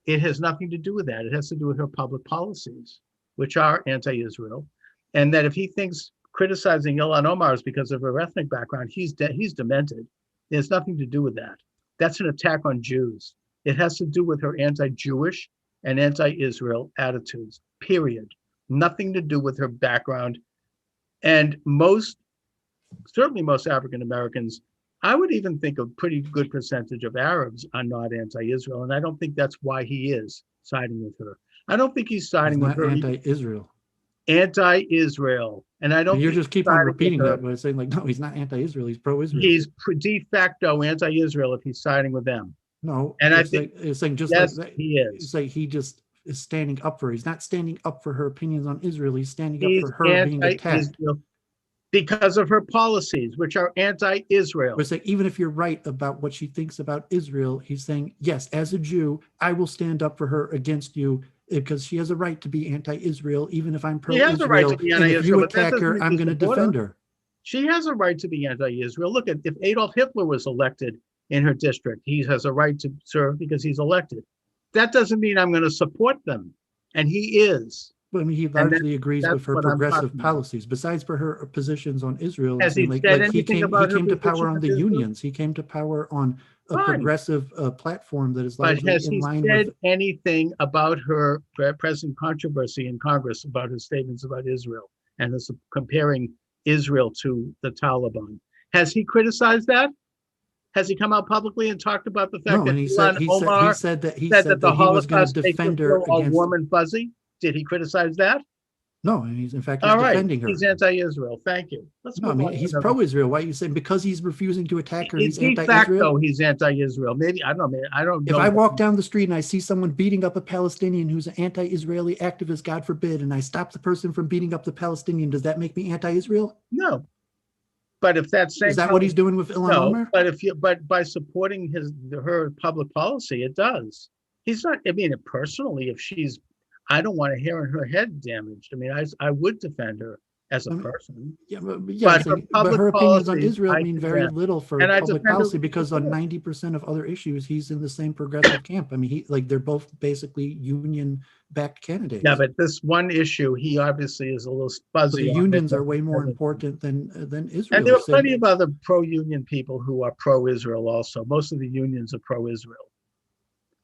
It has nothing to do with that. It has to do with her public policies, which are anti-Israel, and that if he thinks criticizing Ilan Omar is because of her ethnic background, he's demented. It has nothing to do with that. That's an attack on Jews. It has to do with her anti-Jewish and anti-Israel attitudes. Period. Nothing to do with her background. And certainly most African Americans, I would even think a pretty good percentage of Arabs are not anti-Israel. And I don't think that's why he is siding with her. I don't think he's He's siding with not her. anti-Israel. Anti-Israel. And I don't And you think just keep on repeating that by saying like, no, he's not anti-Israel. He's pro-Israel. he's de facto anti-Israel if he's siding with them. No, And I it's think, like it's saying just yes, like that. he is. It's like he just is standing up for her. He's not standing up for her opinions on Israel. He's standing up He's for her being attacked. anti-Israel because of her policies, which are anti-Israel. But it's like even if you're right about what she thinks about Israel, he's saying, yes, as a Jew, I will stand up for her against you because she has a right to be anti-Israel, even if I'm She has a right pro-Israel. to be And if anti-Israel, you but that attack doesn't her, make I'm you going to support defend her. her. She has a right to be anti-Israel. Look, if Adolf Hitler was elected in her district, he has a right to serve because he's elected. That doesn't mean I'm going to support them. And he is. But I mean, he largely agrees with her progressive policies. Besides for her positions on Israel, Has he like said he anything came about her to power position on on the Israel? unions. He came to power on a Fine. progressive platform that is But largely has in he line said with. anything about her present controversy in Congress about his statements about Israel and his comparing Israel to the Taliban? Has he criticized that? Has he come out publicly and talked about the fact No, that and Ilan Omar said that said that the he was going to Holocaust makes her defend her feel all against. warm and fuzzy? Did he criticize that? No, and he's All right, defending her. he's anti-Israel. Thank you. Let's No, I move mean on. he's pro-Israel. Why are you saying because he's refusing to attack her, he's De anti-Israel? facto, he's anti-Israel. Maybe I don't know. I don't know. If I walk down the street and I see someone beating up a Palestinian who's an anti-Israeli activist, God forbid, and I stop the person from beating up the Palestinian, does that make me anti-Israel? No. But if that's is that what he's doing with Ilan Omer? But by supporting her public policy, it does. He's not. I mean, personally, if she's, I don't want to hear her head damaged. I mean, I would defend her as a person. Yeah, but her opinions on Israel I mean very little for public policy because on 90% of other issues, he's in the same progressive camp. I mean, they're both basically union-backed candidates. Yeah, but this one issue, he obviously is a little fuzzy. But the unions are way more important than Israel. And there are plenty of other pro-union people who are pro-Israel also. Most of the unions are pro-Israel.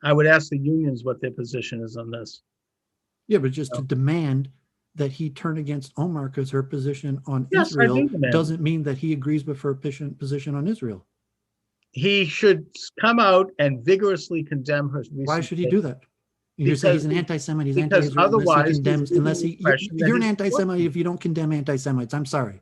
I would ask the unions what their position is on this. Yeah, but just to demand that he turn against Omar because her position on Israel doesn't mean that he agrees with her position on Israel. He should come out and vigorously condemn her. Why should he do that? You say he's an anti-Semite, he's anti-Israel, you're an anti-Semite if you don't condemn anti-Semites. I'm sorry.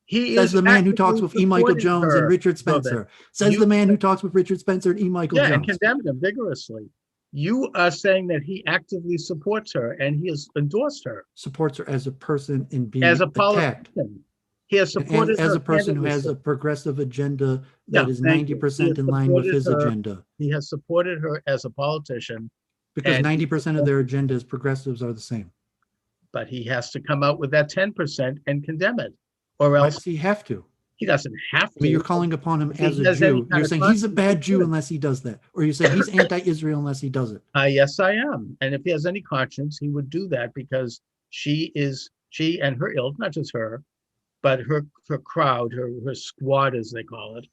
He Says is the man who talks actively with E. Michael supporting Jones and her, Richard Dooovid. Spencer. Says You- the man who talks with Richard Spencer and E. Michael Yeah, and Jones. condemned him vigorously. You are saying that he actively supports her and he has endorsed her Supports her as a person in being as a attacked. politician. He has supported As her a person who has candidacy. a progressive agenda Yeah, that is thank you. He 90% has in line with supported his her. agenda. He has supported her as a politician, Because and 90% of their agendas, progressives, are the same. but he has to come out with that 10% and condemn it, or Why else does he have to? he doesn't have I mean, you're to. calling upon him If he as a has any Jew. kind You're of saying he's a conscience, bad he Jew should. unless he does that. Or you're saying he's anti-Israel unless he does it. Yes, I am. And if he has any conscience, he would do that because she and her ilk, not just her, but her crowd, her squad, as they call it,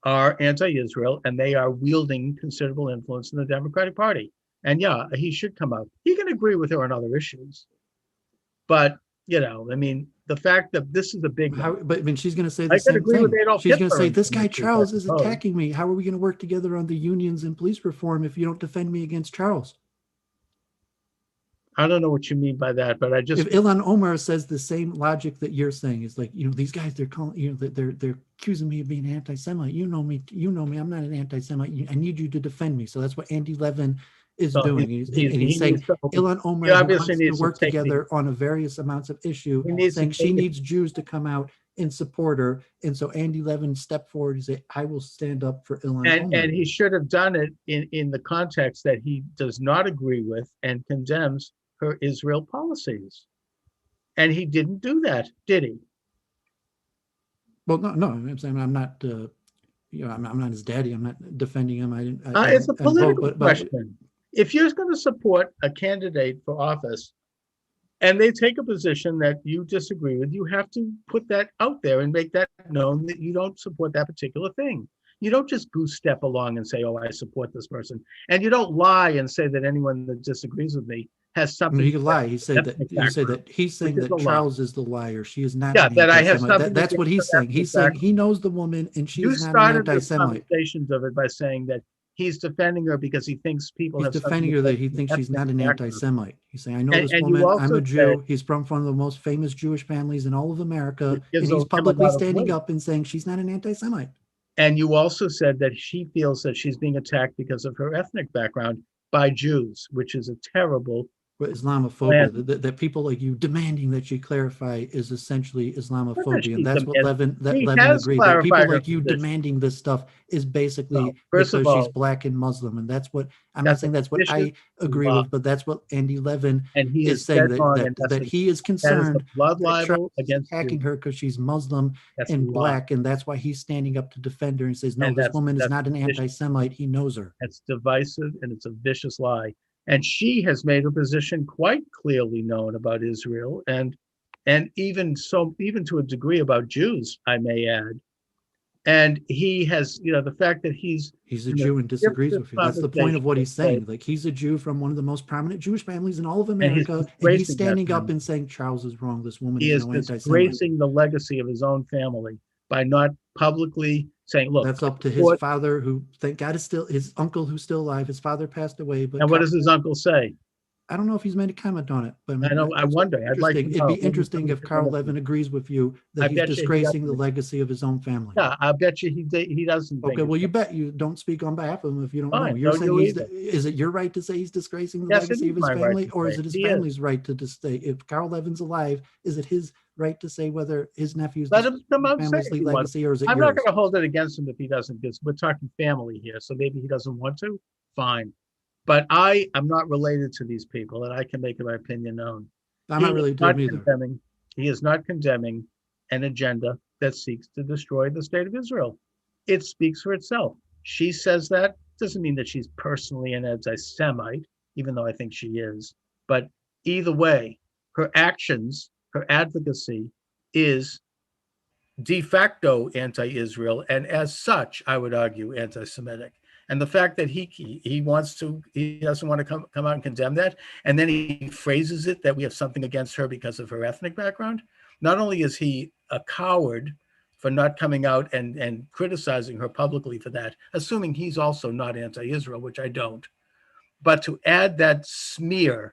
are anti-Israel, and they are wielding considerable influence in the Democratic Party. And yeah, he should come out. He can agree with her on other issues, but I mean, the fact that this is a big one. But I mean, she's going to say the I could same agree with thing. Adolf She's going to Hitler say, in this some guy issues, I Charles is suppose. attacking me. How are we going to work together on the unions and police reform if you don't defend me against Charles? I don't know what you mean by that, but I just If Ilhan Omar says the same logic that you're saying, is like, these guys, they're calling, they're accusing me of being an anti-Semite. You know me. I'm not an anti-Semite. I need you to defend me. So that's what Andy Levin is doing. He's saying Ilhan Omar wants to work together on a various amounts of issue, saying she needs Jews to come out and support her. And so Andy Levin stepped forward and said, I will stand up for Ilhan Omar. And he should have done it in the context that he does not agree with and condemns her Israel policies. And he didn't do that, did he? Well, no, I'm saying I'm not, I'm not his daddy. I'm not defending him. It's a political vote, question. If you're going to support a candidate for office and they take a position that you disagree with, you have to put that out there and make that known that you don't support that particular thing. You don't just goose step along and say, oh, I support this person. And you don't lie and say that anyone that disagrees with me has something. He could lie. He said that he's saying that Charles is the liar. She is not. Yeah, that I have something. That's what he's saying. He's saying he knows the woman and she's not an anti-Semite. Conversations of it by saying that he's defending her because he thinks people have defending her that he thinks she's not an anti-Semite. He's saying, I know this woman. I'm a Jew. He's from one of the most famous Jewish families in all of America, and he's publicly standing up and saying she's not an anti-Semite. And you also said that she feels that she's being attacked because of her ethnic background by Jews, which is a terrible Islamophobia. That people like you demanding that she clarify is essentially Islamophobia, and that's what Levin agreed. That people like you demanding this stuff is basically because she's black and Muslim, and that's what I'm not saying. That's what I agree with, but that's what Andy Levin is saying, that he is concerned that Trump is attacking her because she's Muslim and black, and that's why he's standing up to defend her and says, no, this woman is not an anti-Semite. He knows her. That's divisive, and it's a vicious lie. And she has made her position quite clearly known about Israel, and even to a degree about Jews, I may add. And he has, the fact that he's a Jew and disagrees with you. That's the point of what he's saying. Like, he's a Jew from one of the most prominent Jewish families in all of America, and he's standing up and saying Charles is wrong. This woman is no anti-Semite. He is disgracing the legacy of his own family by not publicly saying, look, that's up to his father, who, thank God, is still his uncle, who's still alive. His father passed away, but and what does his uncle say? I don't know if he's made a comment on it, but I wonder. I'd like to know. It'd be interesting if Carl Levin agrees with you that he's disgracing the legacy of his own family. Yeah, I bet you he doesn't. Okay, well, you bet. You don't speak on behalf of him if you don't know. You're saying is it your right to say he's disgracing the legacy of his family, or is it his family's right to say, if Carl Levin's alive, is it his right to say whether his nephew's family's legacy, or is it yours? I'm not going to hold it against him if he doesn't, because we're talking family here, so maybe he doesn't want to. Fine. But I am not related to these people, and I can make my opinion known. I'm not related to him either. He is not condemning an agenda that seeks to destroy the state of Israel. It speaks for itself. She says that. Doesn't mean that she's personally an anti-Semite, even though I think she is. But either way, her actions, her advocacy is de facto anti-Israel, and as such, I would argue, anti-Semitic. And the fact that he doesn't want to come out and condemn that, and then he phrases it that we have something against her because of her ethnic background. Not only is he a coward for not coming out and criticizing her publicly for that, assuming he's also not anti-Israel, which I don't, but to add that smear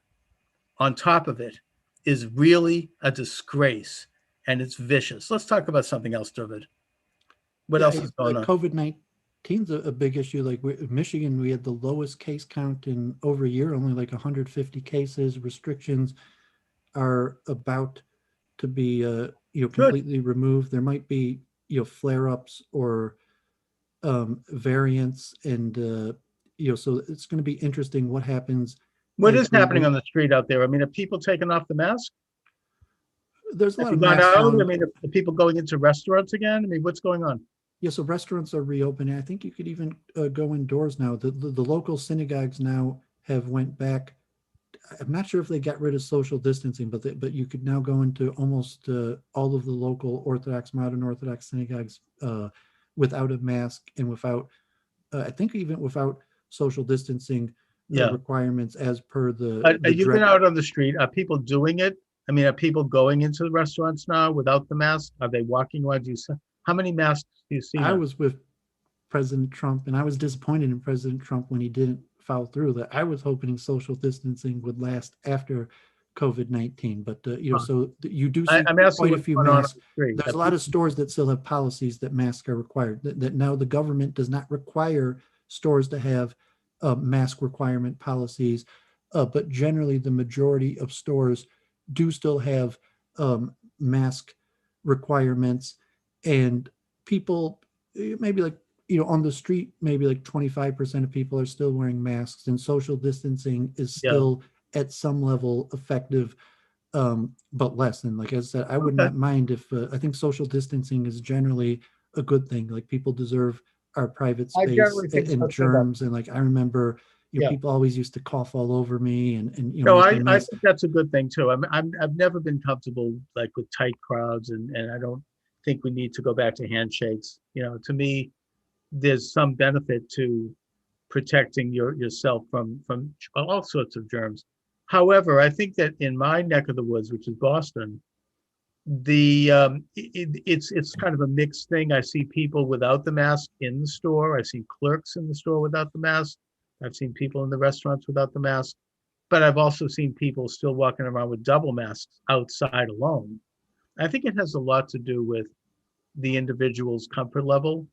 on top of it is really a disgrace. and it's vicious. Let's talk about something else, Dooovid. What else is going on? COVID-19 is a big issue. Like Michigan, we had the lowest case count in over a year, only like 150 cases. Restrictions are about to be completely removed. There might be flare-ups or variants, and so it's going to be interesting what happens. What is happening on the street out there? I mean, are people taking off the mask? There's a lot of masks out. I mean, are people going into restaurants again? I mean, what's going on? Yeah, so restaurants are reopening. I think you could even go indoors now. The local synagogues now have went back. I'm not sure if they got rid of social distancing, but you could now go into almost all of the local Orthodox, modern Orthodox synagogues without a mask and without, I think even without social distancing requirements as per the. Are you been out on the street? Are people doing it? I mean, are people going into the restaurants now without the mask? Are they walking around? How many masks do you see? I was with President Trump, and I was disappointed in President Trump when he didn't follow through. That I was hoping social distancing would last after COVID-19, but so you do see quite a few masks. There's a lot of stores that still have policies that masks are required. That now the government does not require stores to have mask requirement policies, but generally the majority of stores do still have mask requirements, and people maybe like on the street, maybe like 25% of people are still wearing masks, and social distancing is still at some level effective, but less. And like I said, I would not mind if I think social distancing is generally a good thing. Like people deserve our private space and germs. And like I remember, people always used to cough all over me, and I think that's a good thing too. I've never been comfortable like with tight crowds, and I don't think we need to go back to handshakes. To me, there's some benefit to protecting yourself from all sorts of germs. However, I think that in my neck of the woods, which is Boston, it's kind of a mixed thing. I see people without the mask in the store. I see clerks in the store without the mask. I've seen people in the restaurants without the mask, but I've also seen people still walking around with double masks outside alone. I think it has a lot to do with the individual's comfort level.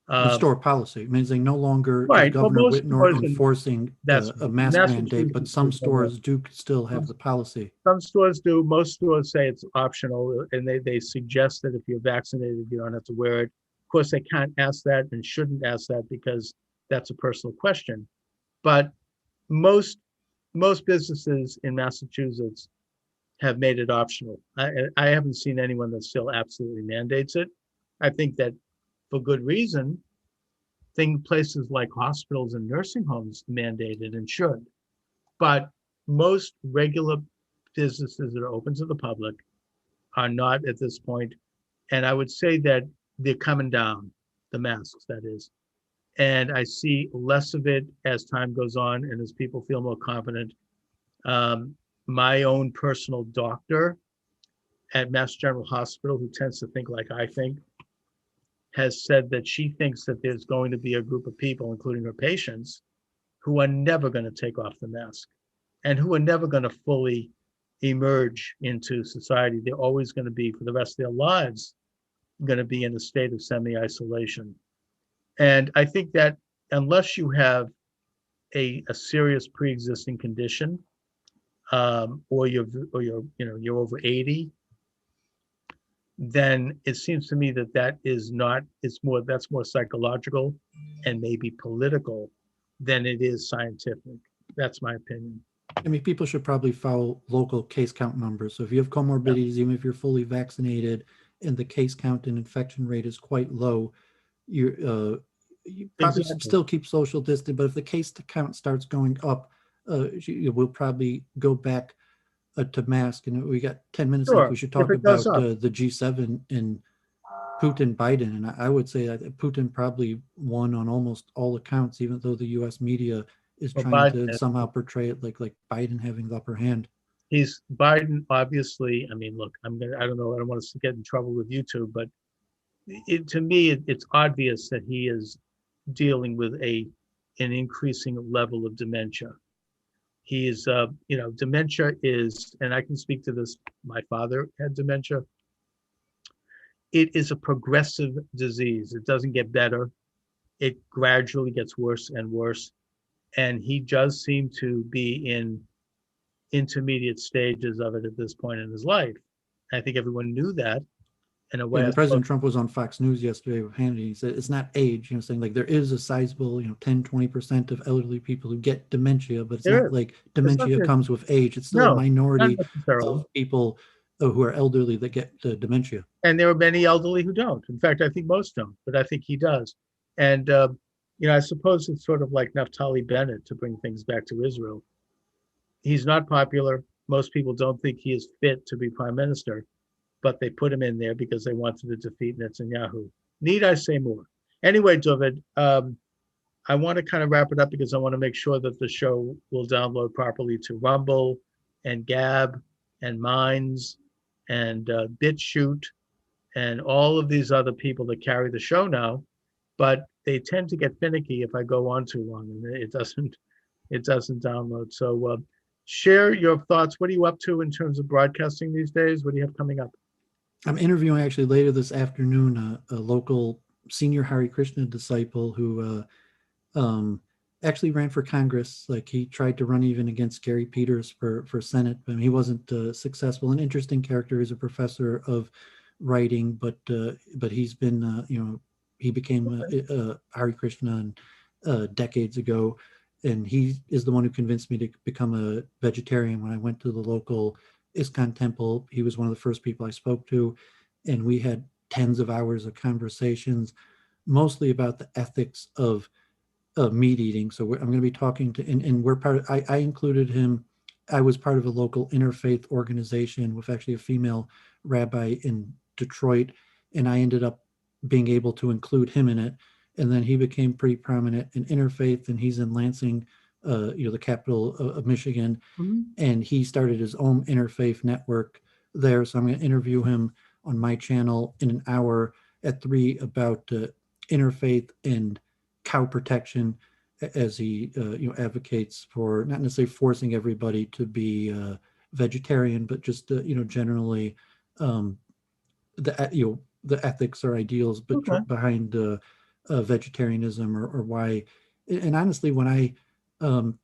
The store policy means they no longer is Governor Whitmer enforcing a mask mandate, but some stores do still have the policy. Some stores do. Most stores say it's optional, and they suggest that if you're vaccinated, you don't have to wear it. Of course, they can't ask that and shouldn't ask that because that's a personal question. But most businesses in Massachusetts have made it optional. I haven't seen anyone that still absolutely mandates it. I think that for good reason, places like hospitals and nursing homes mandate it and should. But most regular businesses that are open to the public are not at this point. And I would say that they're coming down, the masks, that is. And I see less of it as time goes on and as people feel more confident. My own personal doctor at Mass General Hospital, who tends to think like I think, has said that she thinks that there's going to be a group of people, including her patients, who are never going to take off the mask and who are never going to fully emerge into society. They're always going to be, for the rest of their lives, going to be in a state of semi-isolation. And I think that unless you have a serious pre-existing condition, or you're over 80, then it seems to me that's more psychological and maybe political than it is scientific. That's my opinion. I mean, people should probably follow local case count numbers. So if you have comorbidities, even if you're fully vaccinated and the case count and infection rate is quite low, you probably should still keep social distance. But if the case count starts going up, we'll probably go back to mask. And we got 10 minutes left. We should talk about the G7 and Putin, Biden. And I would say that Putin probably won on almost all accounts, even though the U.S. media is trying to somehow portray it like Biden having the upper hand. Biden, obviously. I mean, look, I don't know. I don't want us to get in trouble with YouTube, but to me, it's obvious that he is dealing with an increasing level of dementia. He is, dementia is, and I can speak to this. My father had dementia. it is a progressive disease. It doesn't get better. It gradually gets worse and worse. And he does seem to be in intermediate stages of it at this point in his life. I think everyone knew that in a Yeah, way. when President Trump was on Fox News yesterday with Hannity, he said it's not age, saying like there is a sizable, 10, 20% of elderly people who get dementia, but it's There not is. like It's not dementia that, comes with age. It's still a no, not minority necessarily. of people who are elderly that get dementia. And there are many elderly who don't. In fact, I think most don't, but I think he does. And, I suppose it's sort of like Naftali Bennett, to bring things back to Israel. He's not popular. Most people don't think he is fit to be prime minister, but they put him in there because they wanted to defeat Netanyahu. Need I say more? Anyway, Dooovid, I want to kind of wrap it up because I want to make sure that the show will download properly to Rumble and Gab and Minds and BitChute and all of these other people that carry the show now. But they tend to get finicky if I go on too long, and it doesn't download. So share your thoughts. What are you up to in terms of broadcasting these days? What do you have coming up? I'm interviewing actually later this afternoon a local senior Hare Krishna disciple who actually ran for Congress. Like he tried to run even against Gary Peters for Senate, but he wasn't successful. An interesting character. He's a professor of writing, but he's been he became a Hare Krishna decades ago, and he is the one who convinced me to become a vegetarian. When I went to the local ISKCON temple, he was one of the first people I spoke to, and we had tens of hours of conversations, mostly about the ethics of meat eating. So I'm going to be talking to, and we're part of, I included him. I was part of a local interfaith organization with actually a female rabbi in Detroit, and I ended up being able to include him in it. And then he became pretty prominent in interfaith, and he's in Lansing, the capital of Michigan, and he started his own interfaith network there. So I'm going to interview him on my channel in an hour at 3 about interfaith and cow protection, as he advocates for not necessarily forcing everybody to be vegetarian, but just generally the ethics or ideals behind vegetarianism, or why. And honestly, when I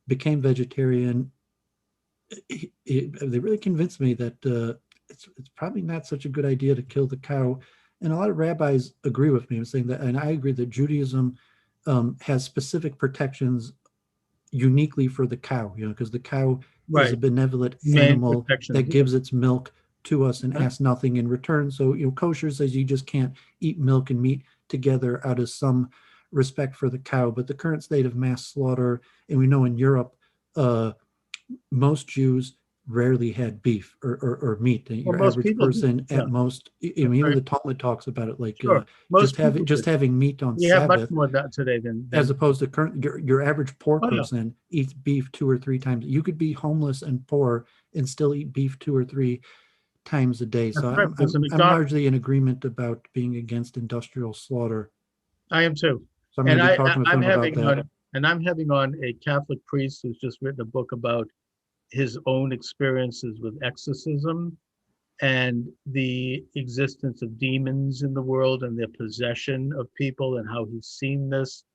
became vegetarian, they really convinced me that it's probably not such a good idea to kill the cow. And a lot of rabbis agree with me in saying that, and I agree that Judaism has specific protections uniquely for the cow, because the cow is a benevolent animal that gives its milk to us and asks nothing in return. So, kosher says you just can't eat milk and meat together out of some respect for the cow. But the current state of mass slaughter, and we know in Europe, most Jews rarely had beef or meat. Your average person at most, even the Talmud talks about it, like just having meat on you Sabbath. have much more of that today than as opposed to current your average poor person eats beef 2 or 3 times. You could be homeless and poor and still eat beef 2 or 3 times a day. So I'm largely in agreement about being against industrial slaughter. I am too. So I'm going to be talking with him about that. And I'm having on a Catholic priest who's just written a book about his own experiences with exorcism and the existence of demons in the world and their possession of people, and how he's seen this.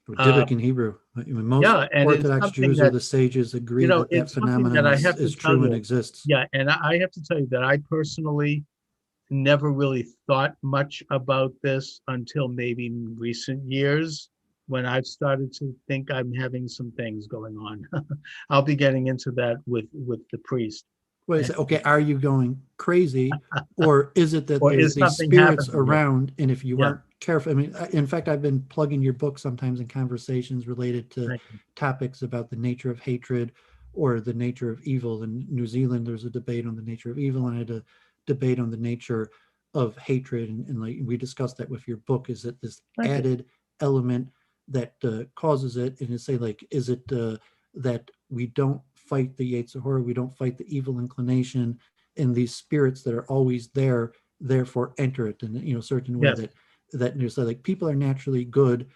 Dybbuk in Hebrew. Most Orthodox Jews or the sages agree that phenomenon is true and exists. Yeah, and I have to tell you that I personally never really thought much about this until maybe in recent years, when I've started to think I'm having some things going on. I'll be getting into that with the priest. Well, okay, are you going crazy, or is it that there's these spirits around, and if you aren't careful, I mean, in fact, I've been plugging your book sometimes in conversations related to topics about the nature of hatred or the nature of evil. In New Zealand, there's a debate on the nature of evil, and I had a debate on the nature of hatred, and like we discussed that with your book. Is it this added element that causes it, and say like, is it that we don't fight the Yetzer Hara, we don't fight the evil inclination, and these spirits that are always there therefore enter it in a certain way that so like people are naturally good,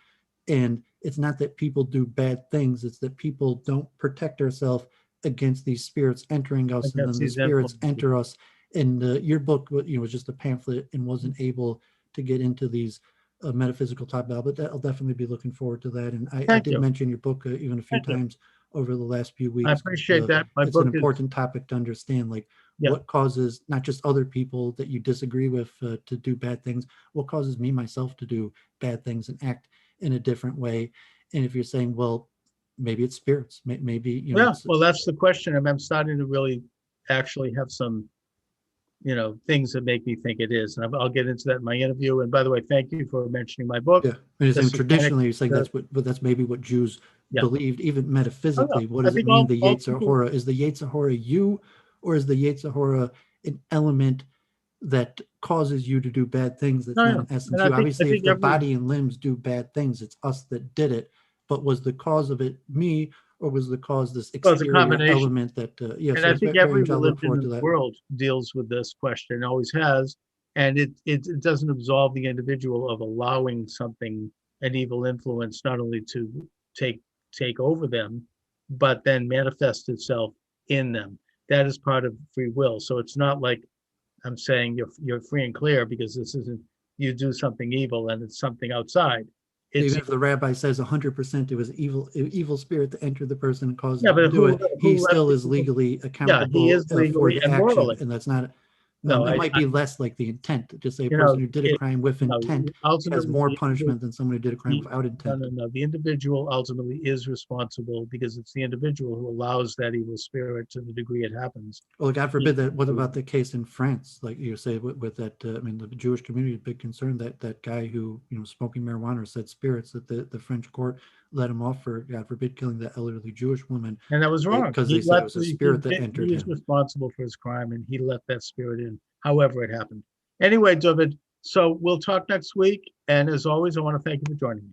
and it's not that people do bad things, it's that people don't protect ourselves against these spirits entering us, and then the spirits enter us. And your book was just a pamphlet and wasn't able to get into these metaphysical topics, but I'll definitely be looking forward to that. And I Thank did you. mention your book even a few Thank you. times over the last few weeks. I appreciate that. My It's an book is, important topic to understand, like Yeah. what causes not just other people that you disagree with to do bad things, what causes me myself to do bad things and act in a different way. And if you're saying, well, maybe it's spirits, maybe, you know, yeah, it's, well, that's the question. I'm starting to really actually have some, things that make me think it is. And I'll get into that in my interview. And by the way, thank you for mentioning my book. yeah. And you're saying The Satanic- traditionally, you're saying the- that's what, but that's maybe what Jews Yeah. believed, even Oh, metaphysically. yeah. What I does it think mean, the all Yetzer people- Hora? Is the Yetzer Hora you, or is the Yetzer Hora an element that causes you to do bad things? That's No, not no. in essence And I you. think- Obviously, I if think the every- body and limbs do bad things, it's us that did it. But was the cause of it me, or was the cause this Well, it's a exterior combination. element that? Yeah, And so I it's think very every interesting. I look religion forward to in the that. world deals with this question, always has. And it doesn't absolve the individual of allowing something, an evil influence, not only to take over them, but then manifest itself in them. That is part of free will. So it's not like I'm saying you're free and clear because this isn't, you do something evil and it's something outside. It's, Even if the rabbi says 100% it was evil spirit that entered the person and caused Yeah, them to but do who- it, who he let still is people- legally accountable is for legally the and action, morally. and that's not. No, It might be less like the intent. Just say a You person know, who did a it- crime with no, intent has ultimately, more the- punishment than someone who did a crime without No, intent. no. The individual ultimately is responsible because it's the individual who allows that evil spirit to the degree it happens. Well, God forbid that. What about the case in France? Like you say with that, I mean, the Jewish community is a big concern that that guy who, smoking marijuana or said spirits, that the French court let him off for, God forbid, killing that elderly Jewish woman. And that was wrong. Because He they said it was a spirit that he entered is him. responsible for his crime and he let that spirit in, however it happened. Anyway, Dooovid, so we'll talk next week. And as always, I want to thank you for joining me.